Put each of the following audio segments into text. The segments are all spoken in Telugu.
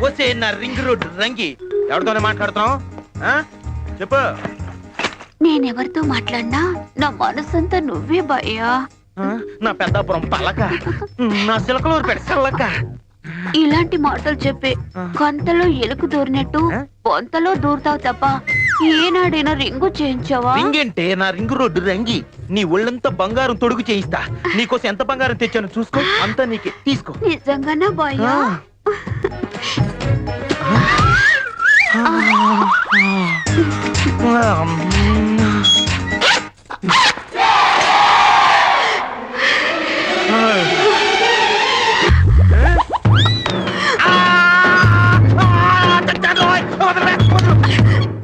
వచ్చే నా రింగ్ రోడ్ రంగి ఎవరితోనే మాట్లాడుతున్నావు చెప్పు. నేనెవరితో మాట్లాడినా నా మనసంతా నువ్వే భయ్యా. నా పెద్దాపురం పలక, నా సిలకలూరు పెడసల్లక. ఇలాంటి మాటలు చెప్పే కొంతలో ఎలుకు దూరినట్టు పొంతలో దూరుతావు తప్ప ఏనాడైనా రింగు చేయించావా? రింగంటే నా రింగ్ రోడ్డు రంగి. నీ ఒళ్ళంతా బంగారం తొడుగు చేయిస్తా. నీకోసం ఎంత బంగారం తెచ్చాను చూసుకో, అంతా నీకే తీసుకో. నిజంగానా భయ్యా?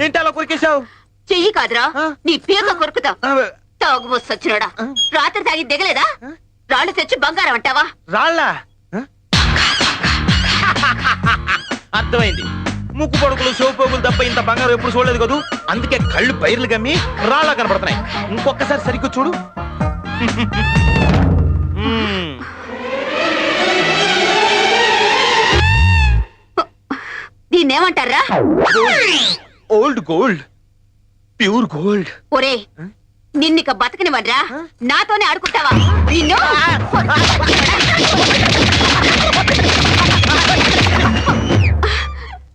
ఏంటి అలా కొరికేశావు? చెయ్యి కాదురా, నీ పీక కొరుకుతా. తాగుబోసు సచ్చినోడా, రాత్రి తాగి దిగలేదా? రాళ్ళు తెచ్చి బంగారం అంటావా? రాళ్ళ అర్థమైంది. ముక్కు పొడుకులు శివపోగులు తప్ప ఇంత బంగారం ఎప్పుడు చూడలేదు కదూ. అందుకే కళ్ళు పైర్లు గమ్మి రాళ్ళ కనపడుతున్నాయి. ఇంకొకసారి సరిగ్గా చూడు. దీన్నేమంటారా? Old gold, pure gold. ఒరే, నిన్నిక బతకనివ్వడ్రా. నాతోనే ఆడుకుంటావా? నిన్ను